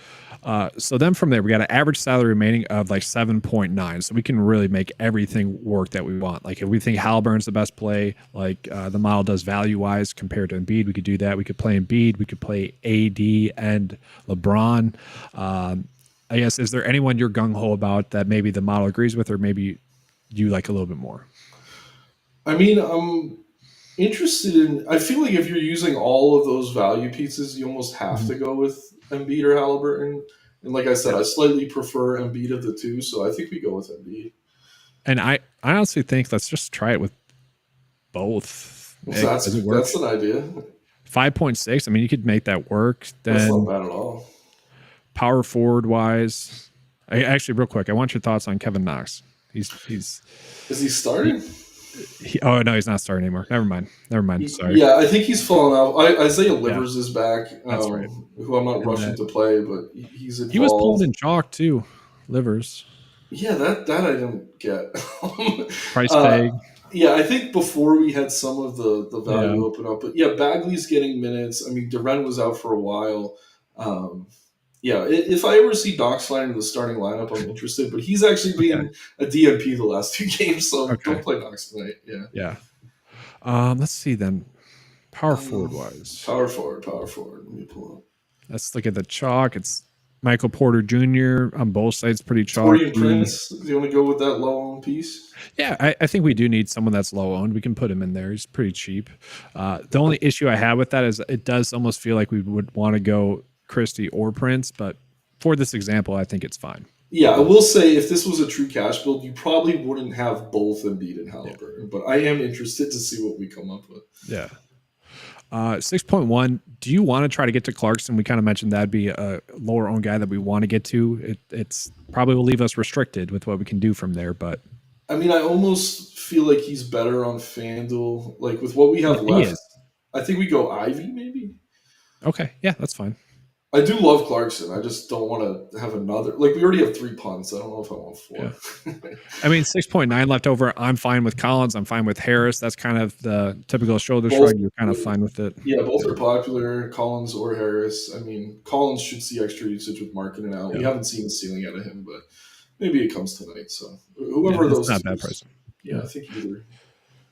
So then from there, we got an average salary remaining of like 7.9. So we can really make everything work that we want. Like if we think Halliburton's the best play, like the model does value-wise compared to Embiid, we could do that. We could play Embiid. We could play AD and LeBron. I guess, is there anyone you're gung-ho about that maybe the model agrees with, or maybe you like a little bit more? I mean, interested in. I feel like if you're using all of those value pieces, you almost have to go with Embiid or Halliburton. And like I said, I slightly prefer Embiid of the two, so I think we go with Embiid. And I honestly think let's just try it with both. That's an idea. 5.6. I mean, you could make that work. Then that's not bad at all. Power forward wise, actually, real quick, I want your thoughts on Kevin Knox. Is he starting? Oh no, he's not starting anymore. Never mind. Sorry. Yeah, I think he's fallen out. Isaiah Livers is back. That's right. Who I'm not rushing to play, but he's involved. He was pulled in chalk too. Livers. Yeah, that I didn't get. Price tag. Yeah, I think before we had some of the value open up, but yeah, Bagley's getting minutes. I mean, Duren was out for a while. Yeah, if I ever see Knox flying in the starting lineup, I'm interested. But he's actually been a DNP the last 2 games, so don't play Knox tonight. Yeah. Let's see then. Power forward wise. Power forward. Let me pull up. Let's look at the chalk. It's Michael Porter Jr. on both sides, pretty chalky. Torian Prince. Do you want to go with that low owned piece? Yeah, I think we do need someone that's low owned. We can put him in there. He's pretty cheap. The only issue I have with that is it does almost feel like we would want to go Christie or Prince, but for this example, I think it's fine. Yeah, I will say if this was a true cash build, you probably wouldn't have both Embiid and Halliburton, but I am interested to see what we come up with. Yeah. 6.1. Do you want to try to get to Clarkson? We kind of mentioned that'd be a lower owned guy that we want to get to. It's probably will leave us restricted with what we can do from there, but I mean, I almost feel like he's better on FanDuel. Like with what we have left, I think we go Ivy maybe. Okay, yeah, that's fine. I do love Clarkson. I just don't want to have another. Like, we already have 3 punts. I don't know if I want 4. Yeah. I mean, 6.9 left over. I'm fine with Collins. I'm fine with Harris. That's kind of the typical shoulder shrug. You're kind of fine with it. Yeah, both are popular, Collins or Harris. I mean, Collins should see extra usage with marketing out. Yeah. We haven't seen the ceiling out of him, but maybe it comes tonight. So whoever those not bad pricing. Yeah, I think either.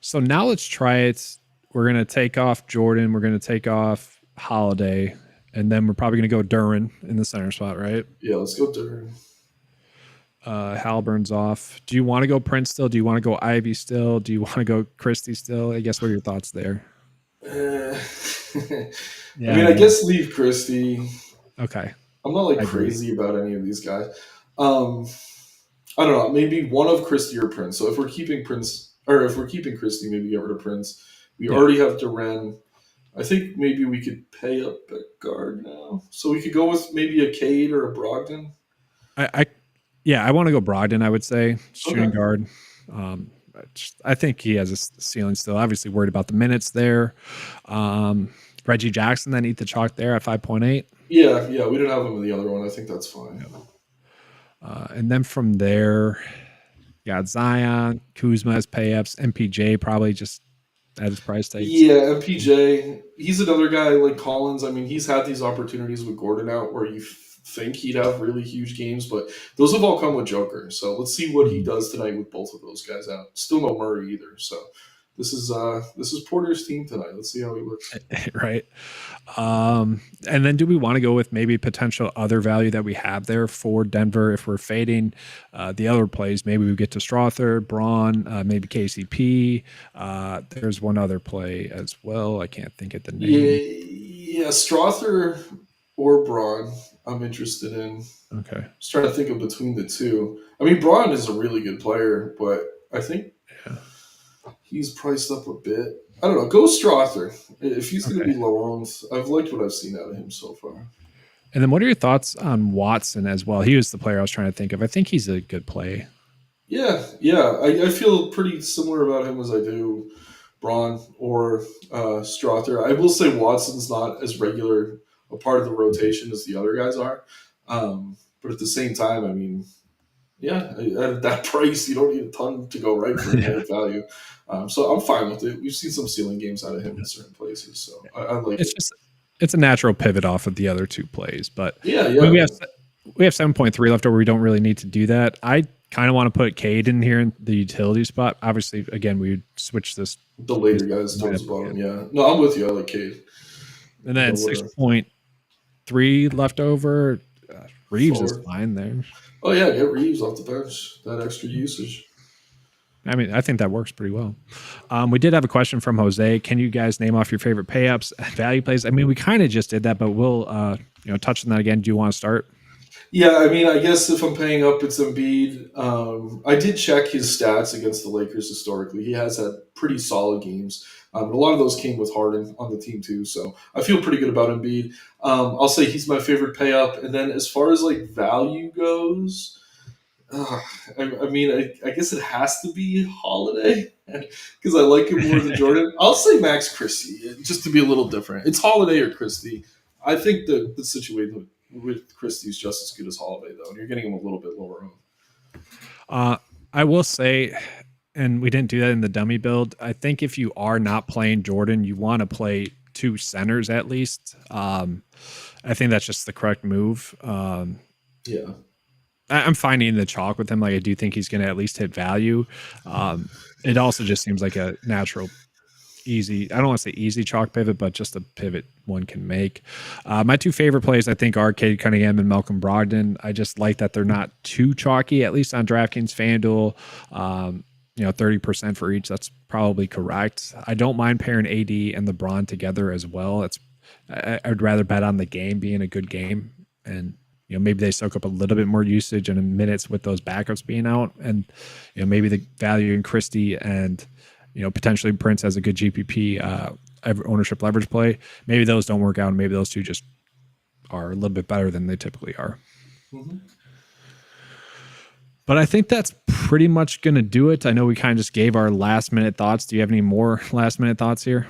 So now let's try it. We're going to take off Jordan. We're going to take off Holiday. And then we're probably going to go Duren in the center spot, right? Yeah, let's go Duren. Halliburton's off. Do you want to go Prince still? Do you want to go Ivy still? Do you want to go Christie still? I guess what are your thoughts there? I mean, I guess leave Christie. Okay. I'm not like crazy about any of these guys. I don't know. Maybe one of Christie or Prince. So if we're keeping Prince, or if we're keeping Christie, maybe get rid of Prince. We already have Duren. I think maybe we could pay up at guard now. So we could go with maybe a Cade or a Brogdon. I want to go Brogdon, I would say. Shooting guard. I think he has a ceiling still. Obviously worried about the minutes there. Reggie Jackson then eat the chalk there at 5.8. Yeah, we didn't have him in the other one. I think that's fine. And then from there, you got Zion, Kuzma as pay-ups, MPJ probably just at his price tag. Yeah, MPJ, he's another guy like Collins. I mean, he's had these opportunities with Gordon out where you think he'd have really huge games, but those have all come with Joker. So let's see what he does tonight with both of those guys out. Still no Murray either. So this is Porter's team tonight. Let's see how he looks. Right. And then do we want to go with maybe potential other value that we have there for Denver if we're fading the other plays? Maybe we get to Strother, Braun, maybe KCP. There's one other play as well. I can't think of the name. Yeah, Strother or Braun I'm interested in. Okay. Just trying to think of between the two. I mean, Braun is a really good player, but I think he's priced up a bit. I don't know. Go Strother. If he's going to be low owned, I've liked what I've seen out of him so far. And then what are your thoughts on Watson as well? He was the player I was trying to think of. I think he's a good play. Yeah. I feel pretty similar about him as I do Braun or Strother. I will say Watson's not as regular a part of the rotation as the other guys are. But at the same time, I mean, at that price, you don't need a ton to go right for net value. So I'm fine with it. We've seen some ceiling games out of him in certain places, so I like it. It's a natural pivot off of the other two plays, but we have 7.3 left over. We don't really need to do that. I kind of want to put Cade in here in the utility spot. Obviously, again, we would switch the later guys towards the bottom. Yeah, no, I'm with you. I like Cade. And then 6.3 left over. Reeves is fine there. Oh yeah, get Reeves off the bench. That extra usage. I mean, I think that works pretty well. We did have a question from Jose. Can you guys name off your favorite pay-ups, value plays? I mean, we kind of just did that, but we'll touch on that again. Do you want to start? Yeah, I mean, I guess if I'm paying up, it's Embiid. I did check his stats against the Lakers historically. He has had pretty solid games. A lot of those came with Harden on the team too, so I feel pretty good about Embiid. I'll say he's my favorite pay up. And then as far as like value goes, I guess it has to be Holiday because I like him more than Jordan. I'll say Max Christie just to be a little different. It's Holiday or Christie. I think the situation with Christie is just as good as Holiday though, and you're getting him a little bit lower on. I will say, and we didn't do that in the dummy build. I think if you are not playing Jordan, you want to play two centers at least. I think that's just the correct move. I'm finding the chalk with him. Like I do think he's going to at least hit value. It also just seems like a natural, easy. I don't want to say easy chalk pivot, but just a pivot one can make. My two favorite plays, I think, are Cade Cunningham and Malcolm Brogdon. I just like that they're not too chalky, at least on DraftKings, FanDuel. 30% for each. That's probably correct. I don't mind pairing AD and LeBron together as well. I'd rather bet on the game being a good game, and maybe they soak up a little bit more usage in minutes with those backups being out, and maybe the value in Christie and potentially Prince has a good GPP ownership leverage play. Maybe those don't work out, and maybe those two just are a little bit better than they typically are. Mm-hmm. But I think that's pretty much going to do it. I know we kind of just gave our last-minute thoughts. Do you have any more last-minute thoughts here?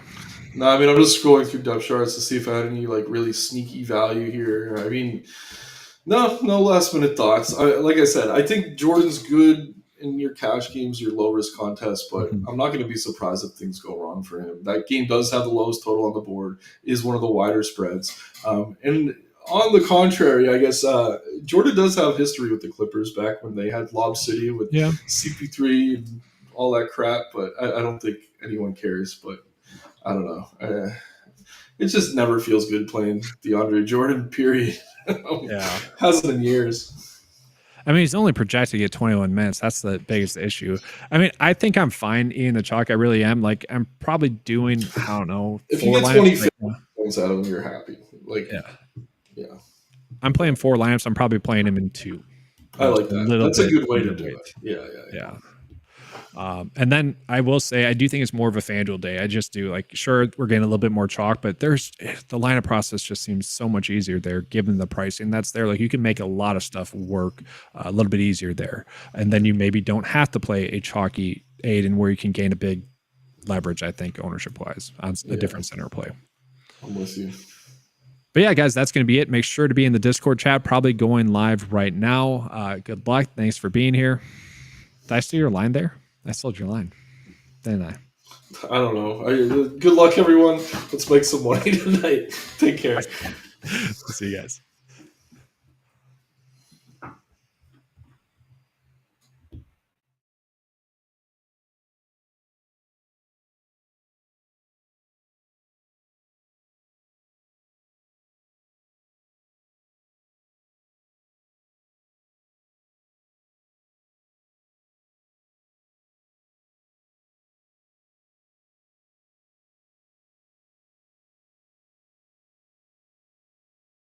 No, I mean, I'm just scrolling through depth charts to see if I had any really sneaky value here. I mean, no last-minute thoughts. Like I said, I think Jordan's good in your cash games, your low-risk contests, but I'm not going to be surprised if things go wrong for him. That game does have the lowest total on the board, is one of the wider spreads. And on the contrary, I guess Jordan does have history with the Clippers back when they had Lob City with CP3 and all that crap, but I don't think anyone cares. But I don't know. It just never feels good playing DeAndre Jordan, period. Hasn't in years. I mean, he's only projected to get 21 minutes. That's the biggest issue. I mean, I think I'm fine eating the chalk. I really am. Like, I'm probably doing, I don't know, if you get 20 points out of him, you're happy. Yeah. I'm playing 4 lineups. I'm probably playing him in 2. I like that. That's a good way to do it. Yeah. And then I will say, I do think it's more of a FanDuel day. I just do sure, we're getting a little bit more chalk, but the lineup process just seems so much easier there, given the pricing that's there. Like you can make a lot of stuff work a little bit easier there. And then you maybe don't have to play a chalky Aiden where you can gain a big leverage, I think, ownership wise on a different center play. I'm with you. But yeah, guys, that's going to be it. Make sure to be in the Discord chat, probably going live right now. Good luck. Thanks for being here. Did I steal your line there? I stole your line, didn't I? I don't know. Good luck, everyone. Let's make some money tonight. Take care. See you guys.